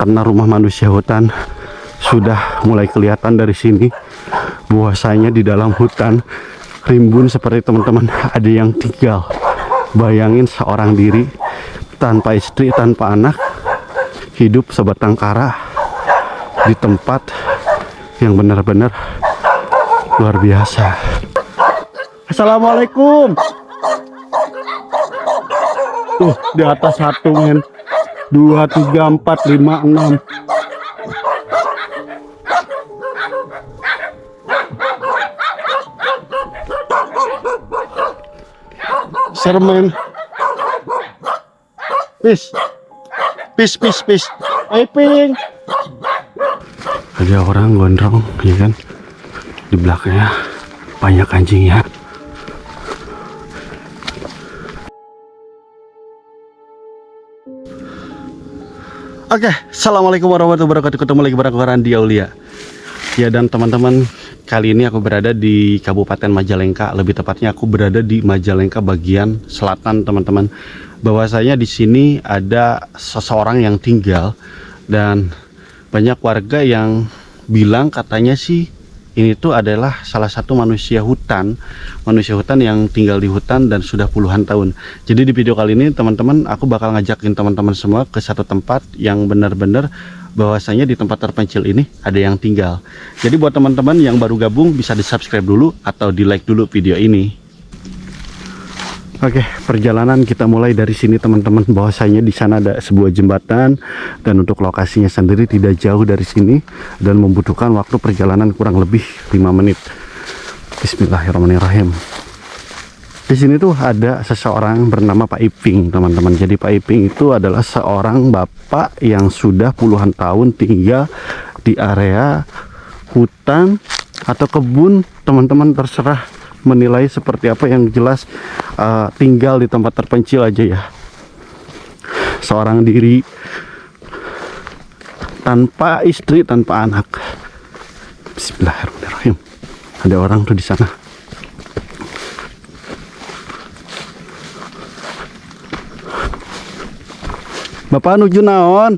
karena rumah manusia hutan sudah mulai kelihatan dari sini. Bahwasanya di dalam hutan rimbun seperti teman-teman ada yang tinggal. Bayangin seorang diri tanpa istri, tanpa anak, hidup sebatang kara di tempat yang benar-benar luar biasa. Assalamualaikum. Tuh di atas satu men, 2, 3, 4, 5, 6. Sermen. Pis. Piping. Ada orang gondrong, ya kan? Di belakangnya banyak anjing ya. Oke, assalamualaikum warahmatullahi wabarakatuh. Ketemu lagi bareng Randi Aulia. Ya, dan teman-teman, kali ini aku berada di Kabupaten Majalengka. Lebih tepatnya aku berada di Majalengka bagian selatan, teman-teman. Bahwasanya di sini ada seseorang yang tinggal dan banyak warga yang bilang katanya sih ini tuh adalah salah satu manusia hutan yang tinggal di hutan dan sudah puluhan tahun. Jadi di video kali ini teman-teman, aku bakal ngajakin teman-teman semua ke satu tempat yang benar-benar bahwasanya di tempat terpencil ini ada yang tinggal. Jadi buat teman-teman yang baru gabung bisa di subscribe dulu atau di like dulu video ini. Oke, perjalanan kita mulai dari sini teman-teman. Bahwasanya di sana ada sebuah jembatan dan untuk lokasinya sendiri tidak jauh dari sini dan membutuhkan waktu perjalanan kurang lebih 5 menit. Bismillahirrahmanirrahim. Di sini tuh ada seseorang bernama Pak Iping, teman-teman. Jadi Pak Iping itu adalah seorang bapak yang sudah puluhan tahun tinggal di area hutan atau kebun, teman-teman, terserah menilai seperti apa. Yang jelas tinggal di tempat terpencil aja ya, seorang diri, tanpa istri, tanpa anak. Bismillahirrahmanirrahim. Ada orang tuh di sana. Bapak nuju naon?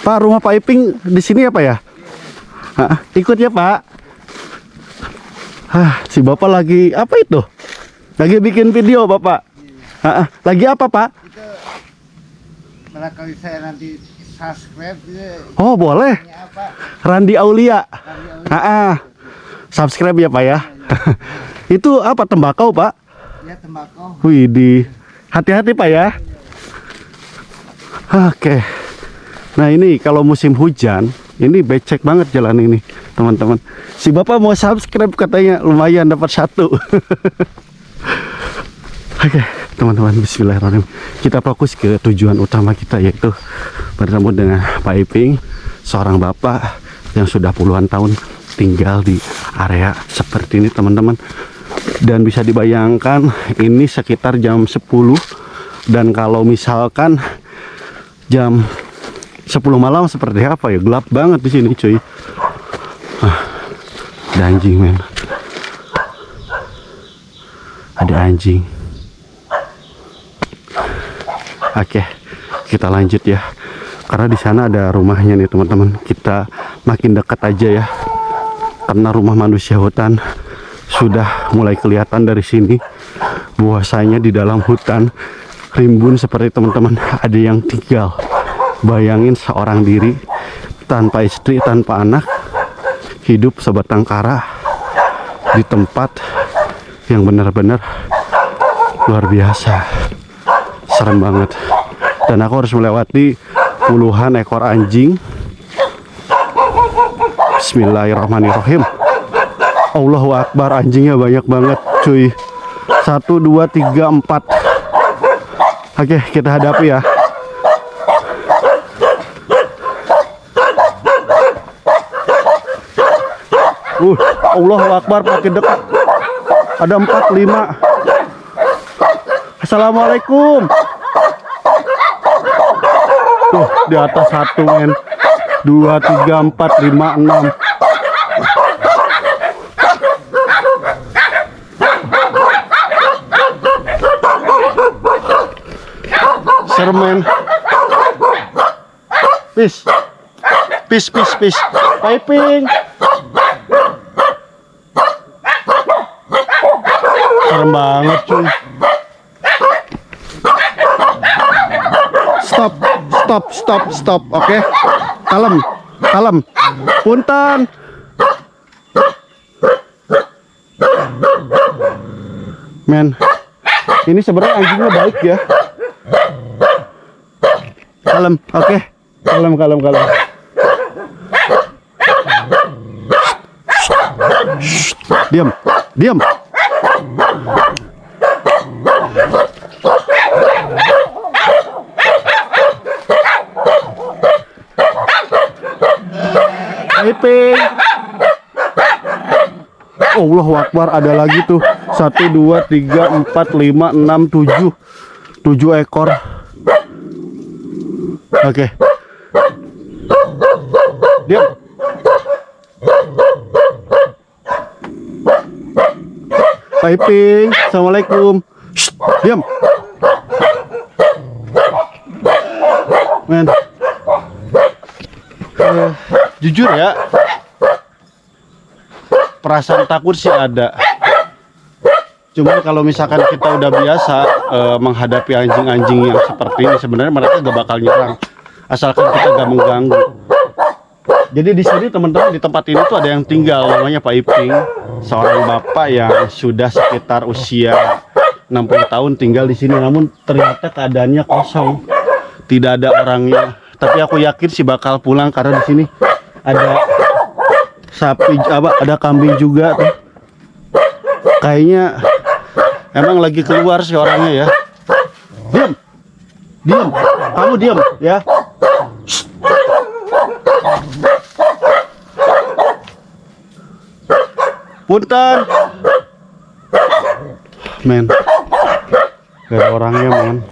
Pak, rumah Pak Iping di sini ya Pak ya? Ikut ya Pak. Si Bapak lagi apa itu? Lagi bikin video Bapak. Lagi apa Pak? Itu barangkali saya nanti subscribe gitu. Oh boleh. Apa? Randi Aulia. Subscribe ya Pak ya. Itu apa, tembakau Pak? Ya, tembakau. Widih. Hati-hati Pak ya. Oke. Nah ini kalau musim hujan, ini becek banget jalan ini teman-teman. Si Bapak mau subscribe katanya, lumayan dapat 1. Oke teman-teman, bismillahirrahmanirrahim. Kita fokus ke tujuan utama kita, yaitu bertemu dengan Pak Iping, seorang bapak yang sudah puluhan tahun tinggal di area seperti ini teman-teman. Dan bisa dibayangkan ini sekitar jam 10. Dan kalau misalkan jam 10 malam seperti apa ya, gelap banget di sini cuy. Ada anjing men, ada anjing. Oke, kita lanjut ya, karena di sana ada rumahnya nih teman-teman. Kita makin dekat aja ya, karena rumah manusia hutan sudah mulai kelihatan dari sini. Bahwasanya di dalam hutan rimbun seperti teman-teman ada yang tinggal. Bayangin seorang diri tanpa istri, tanpa anak, hidup sebatang kara di tempat yang benar-benar luar biasa. Serem banget. Dan aku harus melewati puluhan ekor anjing. Bismillahirrahmanirrahim. Allahu Akbar, anjingnya banyak banget cuy. 1, 2, 3, 4. Oke, kita hadapi ya. Allahu Akbar, makin dekat. Ada 4, 5. Assalamualaikum. Tuh di atas satu men, 2, 3, 4, 5, 6. Sermen. Peace. Peace, peace, peace. Piping. Serem banget cuy. Stop, stop, stop, stop. Oke. Kalem, kalem. Punten. Men, ini sebenarnya anjingnya baik ya. Kalem, oke. Kalem, kalem, kalem. Diam, diam. Piping. Allahu Akbar, ada lagi tuh. 1, 2, 3, 4, 5, 6, 7. 7 ekor. Oke. Diam. Piping. Assalamualaikum. Shh, diam. Men. Jujur ya, perasaan takut sih ada. Cuma kalau misalkan kita udah biasa menghadapi anjing-anjing yang seperti ini, sebenarnya mereka gak bakal nyerang asalkan kita gak mengganggu. Jadi di sini teman-teman, di tempat ini tuh ada yang tinggal, namanya Pak Iping, seorang bapak yang sudah sekitar usia 60 tahun tinggal di sini. Namun ternyata keadaannya kosong, tidak ada orangnya. Tapi aku yakin sih bakal pulang karena di sini ada sapi, ada kambing juga tuh. Kayaknya emang lagi keluar sih orangnya ya. Diam, diam, kamu diam ya. Punten. Men, gak ada orangnya men.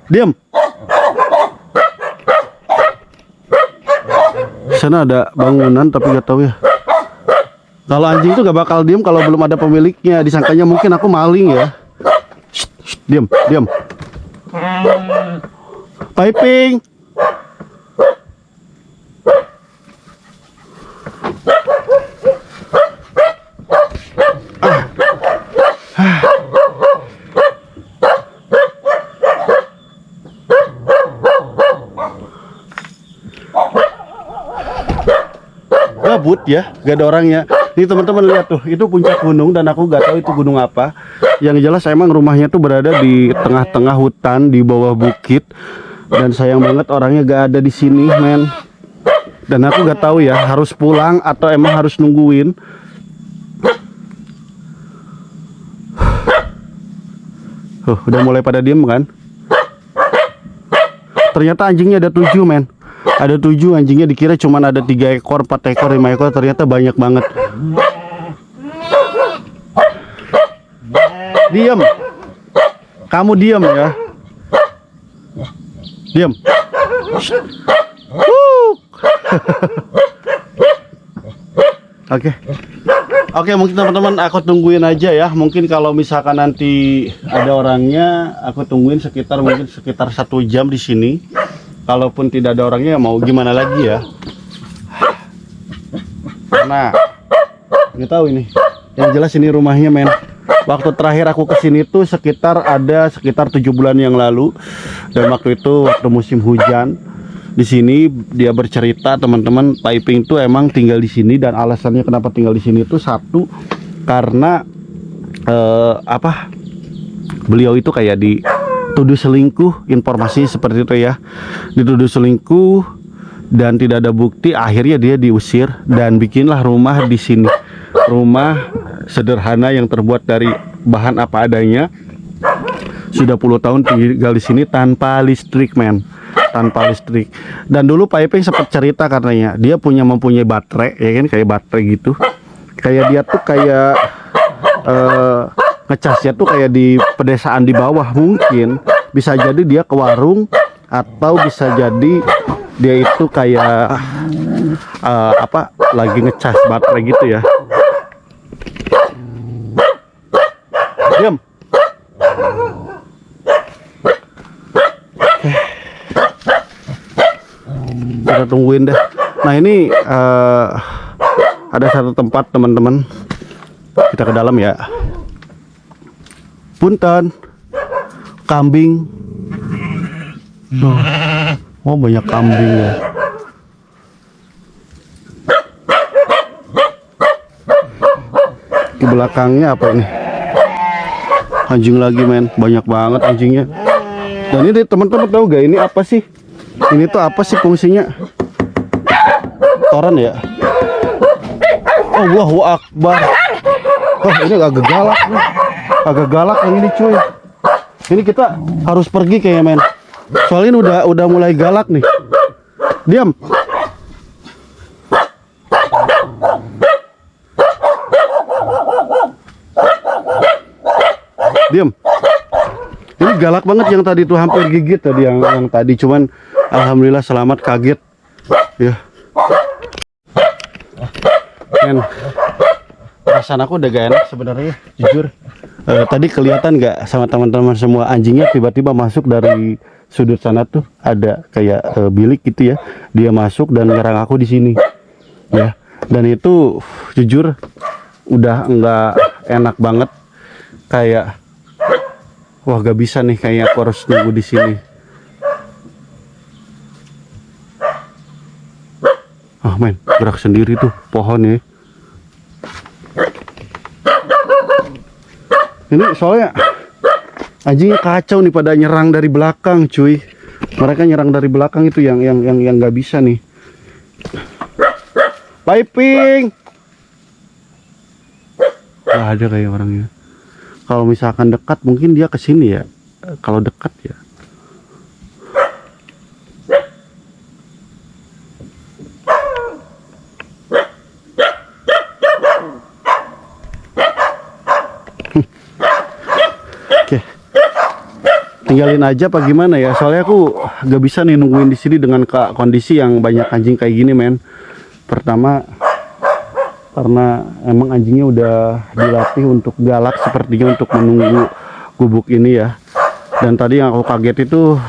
Diam. Sana ada bangunan tapi gak tahu ya. Kalau anjing itu gak bakal diem kalau belum ada pemiliknya. Disangkanya mungkin aku maling ya. Shh, shh, diam, diam. Piping. Gabut ya, gak ada orangnya. Ini teman-teman lihat tuh, itu puncak gunung dan aku gak tahu itu gunung apa. Yang jelas emang rumahnya tuh berada di tengah-tengah hutan di bawah bukit. Dan sayang banget orangnya gak ada di sini, men. Dan aku gak tahu ya, harus pulang atau emang harus nungguin. Udah mulai pada diem kan? Ternyata anjingnya ada 7, men. Ada 7 anjingnya, dikira cuman ada 3 ekor, 4 ekor, 5 ekor, ternyata banyak banget. Diam. Kamu diam ya. Diam. Oke. Oke, mungkin teman-teman aku tungguin aja ya. Mungkin kalau misalkan nanti ada orangnya, aku tungguin sekitar 1 jam di sini. Kalaupun tidak ada orangnya, mau gimana lagi ya? Karena nggak tahu ini. Yang jelas ini rumahnya, men. Waktu terakhir aku kesini tuh sekitar 7 bulan yang lalu. Dan waktu itu waktu musim hujan. Di sini dia bercerita, teman-teman, Pak Iping tuh emang tinggal di sini, dan alasannya kenapa tinggal di sini tuh satu karena beliau itu kayak dituduh selingkuh, informasi seperti itu ya. Dituduh selingkuh dan tidak ada bukti, akhirnya dia diusir dan bikinlah rumah di sini. Rumah sederhana yang terbuat dari bahan apa adanya. Sudah puluh tahun tinggal di sini tanpa listrik, men. Tanpa listrik. Dan dulu Pak Iping sempat cerita katanya dia mempunyai baterai, ya kan, kayak baterai gitu. Kayak dia tuh kayak ngecasnya tuh kayak di pedesaan di bawah. Mungkin bisa jadi dia ke warung, atau bisa jadi dia itu kayak lagi ngecas baterai gitu ya. Diam. kita tungguin deh. Nah ini ada satu tempat teman-teman, kita ke dalam ya. Punten, kambing. Oh banyak kambing ya. Di belakangnya apa ini? Anjing lagi men, banyak banget anjingnya. Dan ini teman-teman tahu gak ini apa sih? Ini tuh apa sih fungsinya? Toran ya? Oh Allahu Akbar. Oh ini agak galak nih. Agak galak yang ini cuy. Ini kita harus pergi kayaknya men. Soalnya ini udah mulai galak nih. Diam. Diam. Ini galak banget yang tadi tuh, hampir gigit tadi yang tadi, cuman alhamdulillah selamat, kaget ya. Men, perasaan aku udah gak enak sebenarnya jujur. Tadi kelihatan nggak sama teman-teman semua, anjingnya tiba-tiba masuk dari sudut sana tuh, ada kayak bilik gitu ya, dia masuk dan nyerang aku di sini ya. Dan itu jujur udah nggak enak banget, kayak wah gak bisa nih, kayaknya aku harus nunggu di sini. Ah men, gerak sendiri tuh pohon ya. Ini soalnya anjingnya kacau nih, pada nyerang dari belakang cuy. Mereka nyerang dari belakang itu yang nggak bisa nih. Piping. Gak ada kayak orangnya. Kalau misalkan dekat mungkin dia ke sini ya. Kalau dekat ya. Oke. Tinggalin aja apa gimana ya? Soalnya aku gak bisa nih nungguin di sini dengan kondisi yang banyak anjing kayak gini men. Pertama karena emang anjingnya udah dilatih untuk galak sepertinya untuk menunggu gubuk ini ya. Dan tadi yang aku kaget itu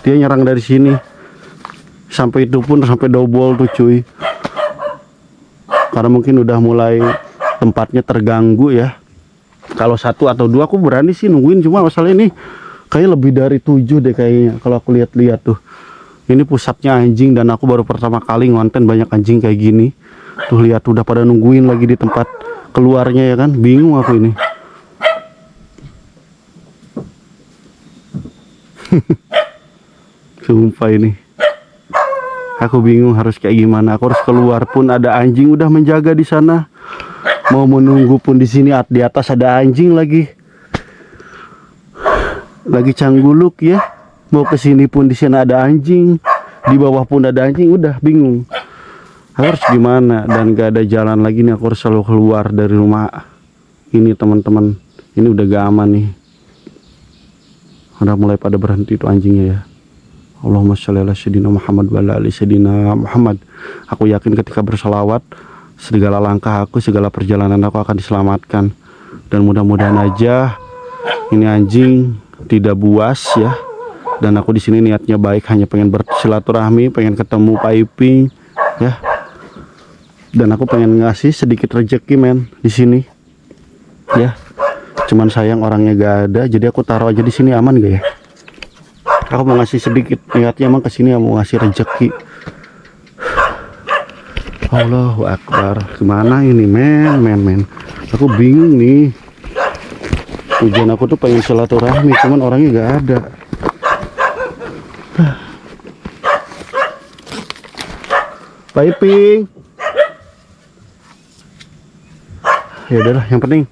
dia nyerang dari sini. Sampai itu pun sampai double tuh cuy. Karena mungkin udah mulai tempatnya terganggu ya. Kalau 1 atau 2 aku berani sih nungguin, cuma masalah ini kayak lebih dari 7 deh kayaknya kalau aku lihat-lihat tuh. Ini pusatnya anjing dan aku baru pertama kali ngonten banyak anjing kayak gini. Tuh lihat udah pada nungguin lagi di tempat keluarnya ya kan, bingung aku ini. Sumpah ini aku bingung harus kayak gimana. Aku harus keluar pun ada anjing udah menjaga di sana, mau menunggu pun di sini di atas ada anjing lagi cangguluk ya. Mau ke sini pun di sana ada anjing, di bawah pun ada anjing, udah bingung harus gimana. Dan gak ada jalan lagi nih, aku harus selalu keluar dari rumah ini teman-teman. Ini udah gak aman nih, udah mulai pada berhenti tuh anjingnya ya. Allahumma sholli ala sayyidina Muhammad wa ala ali sayyidina Muhammad. Aku yakin ketika berselawat segala langkah aku, segala perjalanan aku akan diselamatkan. Dan mudah-mudahan aja ini anjing tidak buas ya. Dan aku di sini niatnya baik, hanya pengen bersilaturahmi, pengen ketemu Piping ya. Dan aku pengen ngasih sedikit rezeki men di sini ya. Cuman sayang orangnya gak ada, jadi aku taruh aja di sini, aman gak ya? Aku mau ngasih sedikit, niatnya emang kesini mau ngasih rezeki. Allahu Akbar. Gimana ini men? Aku bingung nih. Tujuan aku tuh pengen silaturahmi, cuman orangnya gak ada. Piping. Ya udahlah, yang penting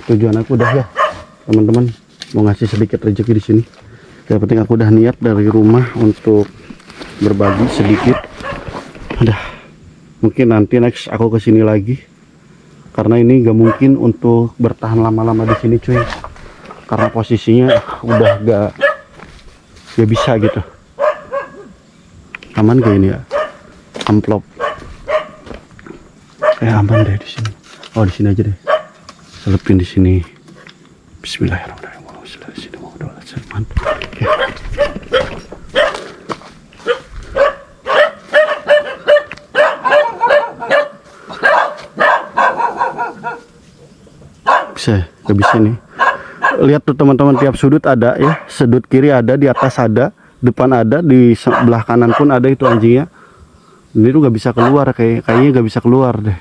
tujuan aku udah ya teman-teman, mau ngasih sedikit rezeki di sini. Yang penting aku udah niat dari rumah untuk berbagi sedikit. Udah, mungkin nanti next aku kesini lagi, karena ini gak mungkin untuk bertahan lama-lama di sini cuy, karena posisinya udah gak bisa gitu. Aman gak ini ya? Amplop. Aman deh di sini. Oh di sini aja deh. Selepin di sini. Bismillahirrahmanirrahim. Oke. saya nggak bisa nih. Lihat tuh teman-teman, tiap sudut ada ya, sudut kiri ada, di atas ada, depan ada, di sebelah kanan pun ada itu anjingnya. Ini tuh nggak bisa keluar, kayaknya nggak bisa keluar deh.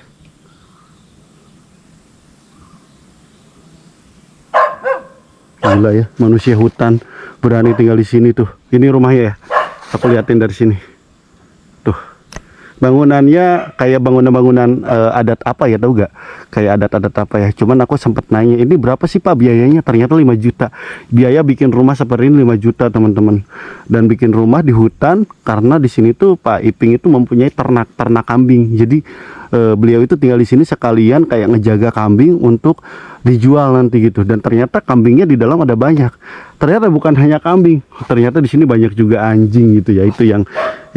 Gila ya, manusia hutan berani tinggal di sini tuh. Ini rumahnya ya, aku liatin dari sini. Tuh, bangunannya kayak bangunan-bangunan adat apa ya, tahu gak? Kayak adat-adat apa ya. Cuman aku sempet nanya, ini berapa sih Pak biayanya? Ternyata 5 juta. Biaya bikin rumah seperti ini 5 juta teman-teman. Dan bikin rumah di hutan karena di sini tuh Pak Iping itu mempunyai ternak kambing. Jadi beliau itu tinggal di sini sekalian kayak ngejaga kambing untuk dijual nanti gitu. Dan ternyata kambingnya di dalam ada banyak. Ternyata bukan hanya kambing, ternyata di sini banyak juga anjing gitu ya. Itu yang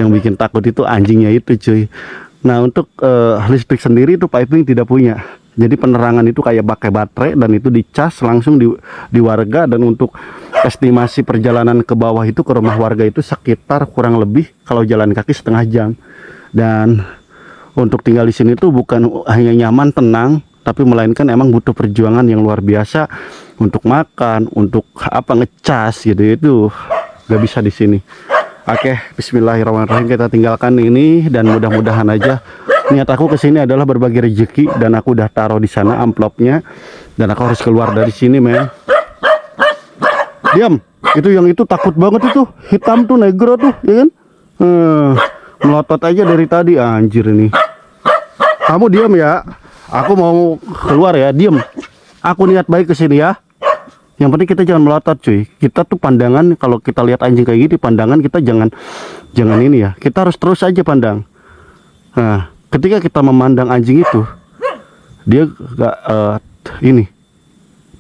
bikin takut itu anjingnya itu cuy. Nah untuk listrik sendiri itu Pak Iping tidak punya. Jadi penerangan itu kayak pakai baterai dan itu dicas langsung di warga. Dan untuk estimasi perjalanan ke bawah itu ke rumah warga itu sekitar kurang lebih kalau jalan kaki setengah jam. Dan untuk tinggal di sini tuh bukan hanya nyaman, tenang, tapi melainkan emang butuh perjuangan yang luar biasa untuk makan, untuk apa ngecas gitu, itu nggak bisa di sini. Oke, bismillahirrahmanirrahim, kita tinggalkan ini dan mudah-mudahan aja niat aku kesini adalah berbagi rezeki. Dan aku udah taruh di sana amplopnya dan aku harus keluar dari sini men. Diam, itu yang itu takut banget itu, hitam tuh, negro tuh ya kan. Melotot aja dari tadi anjir ini. Kamu diam ya, aku mau keluar ya, diam. Aku niat baik kesini ya. Yang penting kita jangan melotot cuy. Kita tuh pandangan kalau kita lihat anjing kayak gini, pandangan kita jangan ini ya. Kita harus terus aja pandang. Nah, ketika kita memandang anjing itu, dia gak ini.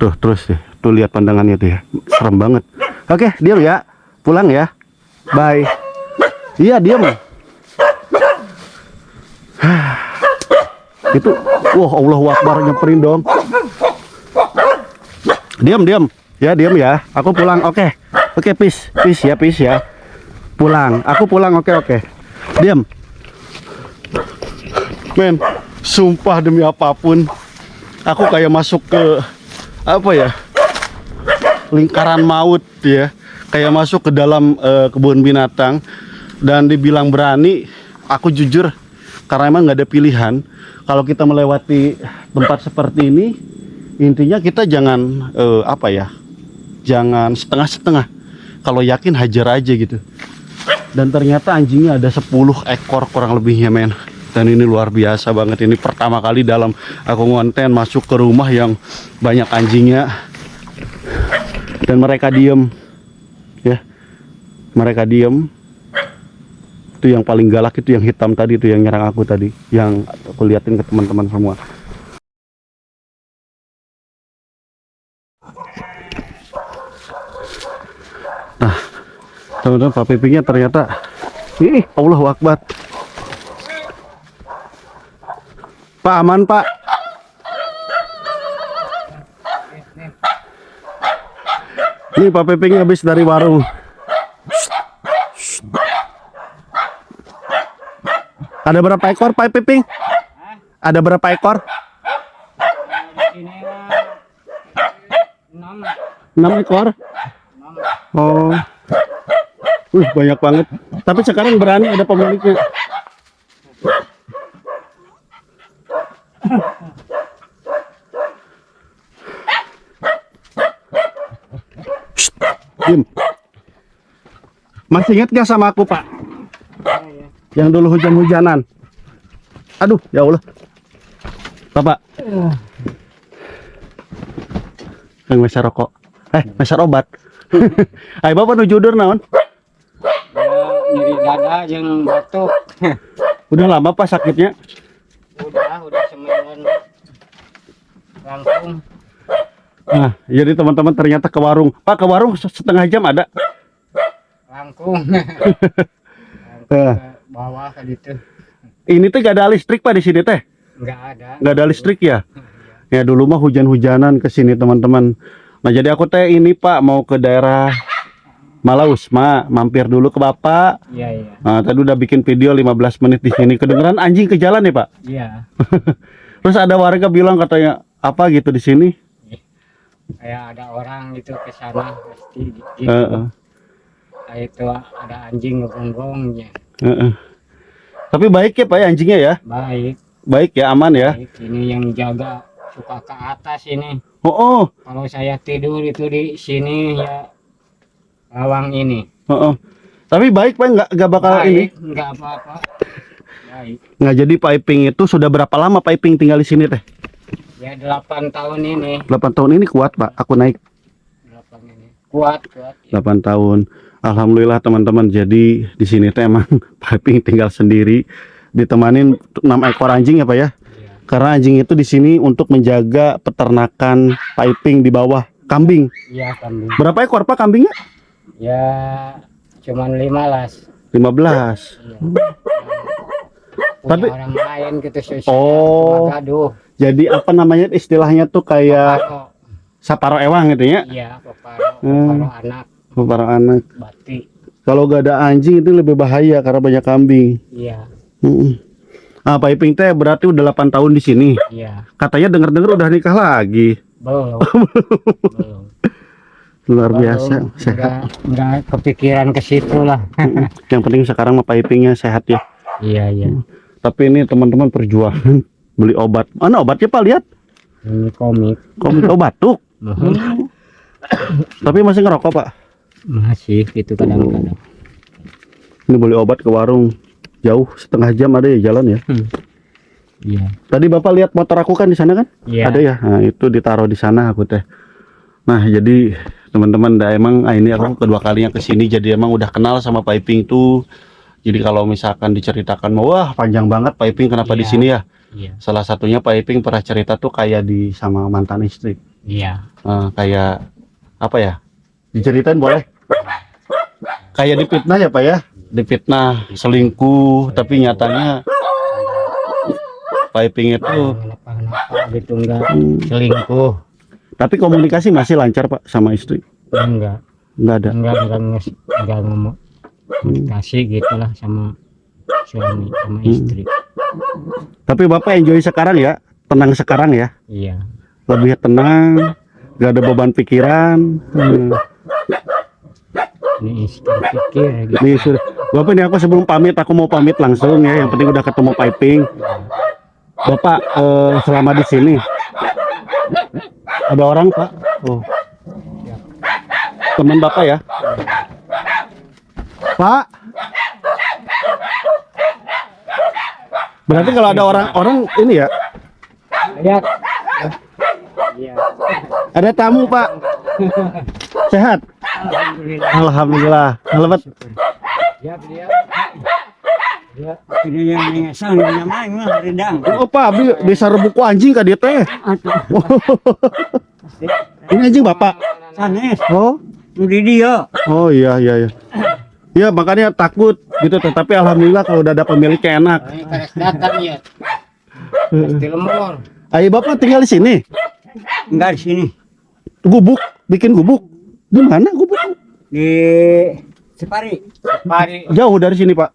Tuh terus deh, tuh lihat pandangannya tuh ya. Serem banget. Oke, diam ya. Pulang ya. Bye. Iya, diam. Itu, wah Allahu Akbar, nyamperin dong. Diam ya, diam ya. Aku pulang. Oke, peace ya. Pulang, aku pulang. Oke. Diam. Men, sumpah demi apapun, aku kayak masuk ke apa ya? Lingkaran maut ya. Kayak masuk ke dalam kebun binatang. Dan dibilang berani, aku jujur karena emang nggak ada pilihan. Kalau kita melewati tempat seperti ini, intinya kita jangan jangan setengah-setengah. Kalau yakin hajar aja gitu. Dan ternyata anjingnya ada 10 ekor kurang lebihnya men. Dan ini luar biasa banget. Ini pertama kali dalam aku ngonten masuk ke rumah yang banyak anjingnya. Dan mereka diem ya. Mereka diem. Itu yang paling galak, itu yang hitam tadi, itu yang nyerang aku tadi, yang aku liatin ke teman-teman semua. Nah teman-teman, Pak Ipingnya ternyata Allahu Akbar. Pak, aman Pak. Ini Pak Iping habis dari warung. Ada berapa ekor Pak Iping? Ada berapa ekor? Ini 6 ekor. Oh, banyak banget. Tapi sekarang berani ada pemiliknya. Diam. Masih ingat gak sama aku Pak? Yang dulu hujan-hujanan. Aduh, ya Allah. Bapak. Yang meser rokok. Meser obat. Ayo Bapak nuju udur naon? nyeri dada yang batuk. Udah lama Pak sakitnya? Udah semingguan langsung. Nah, jadi teman-teman ternyata ke warung. Pak, ke warung setengah jam ada? Langkung. Ke bawah ke gitu. Ini tuh gak ada listrik Pak di sini teh? Nggak ada. Nggak ada listrik ya? Ya dulu mah hujan-hujanan ke sini teman-teman. Nah jadi aku teh ini Pak mau ke daerah Malausma, mampir dulu ke Bapak. Iya. Nah, tadi udah bikin video 15 menit di sini. Kedengeran anjing ke jalan ya Pak? Iya. Terus ada warga bilang katanya apa gitu di sini? kayak ada orang gitu ke sana pasti gitu. Heeh. Kayak itu ada anjing ngegonggongnya. Heeh. Tapi baik ya Pak ya anjingnya ya? Baik, Baik ya, aman ya? baik. Ini yang jaga suka ke atas ini. Oh, oh. Kalau saya tidur itu di sini ya lawang ini. Heeh. Tapi baik Pak, nggak bakal ini. Baik, nggak apa-apa. Baik. Nggak, jadi Pak Iping itu sudah berapa lama Pak Iping tinggal di sini teh? Ya 8 tahun ini. 8 tahun ini kuat Pak, aku naik 8 ini. Kuat, kuat. 8 tahun. Alhamdulillah teman-teman, jadi di sini teh emang Pak Iping tinggal sendiri, ditemanin 6 ekor anjing ya Pak ya? Iya. Karena anjing itu di sini untuk menjaga peternakan Pak Iping di bawah. Kambing. Iya, kambing. Berapa ekor Pak kambingnya? Ya cuman 15. 15. Iya. Punya Tapi- orang lain gitu susah. Oh. Cuma gaduh. Jadi apa namanya istilahnya tuh kayak Peparo. saparo ewang gitu ya? Iya, peparo anak, Para anak. batik. Kalau gak ada anjing itu lebih bahaya karena banyak kambing. Iya, Ah, Pak Iping teh berarti udah 8 tahun di sini. iya. Katanya dengar-dengar udah nikah lagi. Belum. Belum. Luar biasa. Belum. Sehat. Enggak kepikiran ke situ lah. Yang penting sekarang mah Pak Ipingnya sehat ya. Iya, iya. Tapi ini teman-teman perjuangan beli obat. Mana obatnya Pak? Lihat. Ini komik. Komik obat batuk. Tapi masih ngerokok Pak. Masih itu kadang-kadang. Ini beli obat ke warung. Jauh setengah jam ada ya jalan ya. Iya. Tadi Bapak lihat motor aku kan di sana kan? Iya. Ada ya. Nah, itu ditaruh di sana aku teh. Nah, jadi teman-teman emang ini aku kedua kalinya ke sini, jadi emang udah kenal sama Pak Iping tuh. Jadi kalau misalkan diceritakan, wah panjang banget Pak Iping kenapa di Iya. sini ya? Iya. Salah satunya Pak Iping pernah cerita tuh kayak di sama mantan istri. Iya. Kayak apa ya? Diceritain boleh? Kayak difitnah ya Pak ya? Difitnah selingkuh, tapi nyatanya Pak Iping itu Kenapa gitu enggak selingkuh. tapi komunikasi masih lancar Pak sama istri? Enggak. Nggak ada. Enggak ngomong. Kasih gitulah sama suami sama istri. Tapi Bapak enjoy sekarang ya? Tenang sekarang ya? Iya. Lebih tenang, gak ada beban pikiran. Ini istri pikir gitu. Nih, Bapak ini aku sebelum pamit, aku mau pamit langsung ya. Yang penting udah ketemu Pak Iping. Bapak selama di sini ada orang Pak? Oh, teman Bapak ya? Pak? Berarti kalau ada orang ini ya? Lihat. Iya. Ada tamu Pak? Sehat? Alhamdulillah. Alhamdulillah. Selamat. Ya, dia. Dia Ini yang mengesang yang main mah redang. Oh Pak, abdi desa rebuku anjing ka dieu teh. Ini anjing Bapak. Sanes, Oh. nu di dia. Oh iya iya iya. Iya makanya takut gitu, tetapi alhamdulillah kalau udah ada pemiliknya enak. ini keres datang ya. Pasti lemur. Ayo Bapak tinggal di sini. Enggak di sini. Gubuk, bikin gubuk. Di mana gubuk? Di Separi. Pari. Jauh dari sini, Pak.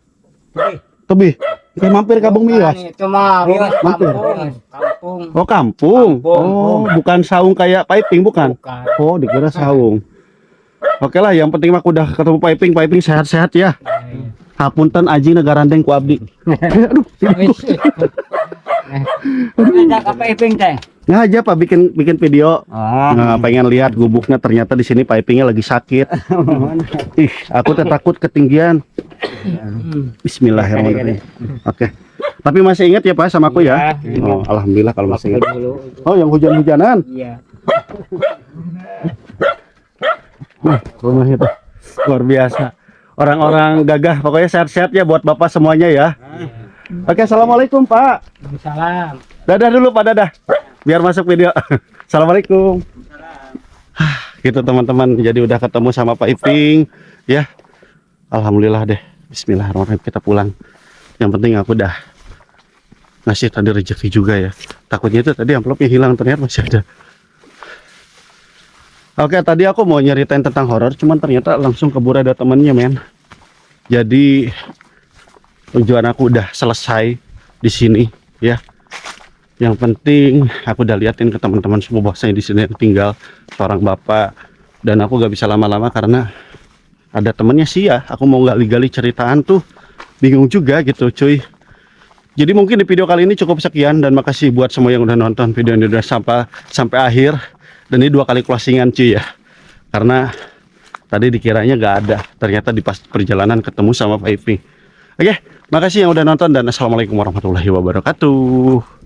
Tapi Tebih. Kayak mampir Kampung Miwas. Itu mah rumah Mampir. kampung. Kampung. Oh, kampung. Kampung. Oh, bukan saung kayak piping bukan? Bukan. Oh, dikira saung. Oke lah, yang penting mah aku udah ketemu Piping. Piping sehat-sehat ya. Hapunten aji negara randeng ku abdi. Aduh, ada apa iping teh? nggak aja Pak bikin video. Ah, Nah, pengen lihat gubuknya, ternyata di sini pipingnya lagi sakit. Ih, aku teh takut ketinggian. Bismillahirrahmanirrahim. Oke. Tapi masih ingat ya Pak sama aku ya? Iya, Oh, alhamdulillah kalau masih ingat. Dulu. Oh, yang hujan-hujanan. Iya. Rumahnya tuh luar biasa. Orang-orang gagah, pokoknya sehat-sehat ya buat Bapak semuanya ya. Oke, assalamualaikum Pak. Salam. Dadah dulu Pak, dadah. Biar masuk video. Assalamualaikum. Gitu teman-teman, jadi udah ketemu sama Pak Iping ya. Alhamdulillah deh. Bismillahirrahmanirrahim, kita pulang. Yang penting aku udah ngasih tadi rezeki juga ya. Takutnya itu tadi amplopnya hilang, ternyata masih ada. Oke, tadi aku mau nyeritain tentang horor, cuman ternyata langsung keburu ada temennya men. Jadi tujuan aku udah selesai di sini ya. Yang penting aku udah liatin ke teman-teman semua bahwasanya di sini yang tinggal seorang bapak, dan aku gak bisa lama-lama karena ada temennya sih ya. Aku mau gali-gali ceritaan tuh bingung juga gitu cuy. Jadi mungkin di video kali ini cukup sekian, dan makasih buat semua yang udah nonton video ini udah sampai akhir. Dan ini 2 kali closingan cuy ya, karena tadi dikiranya gak ada, ternyata di pas perjalanan ketemu sama Pak Iping. Oke, makasih yang udah nonton, dan assalamualaikum warahmatullahi wabarakatuh.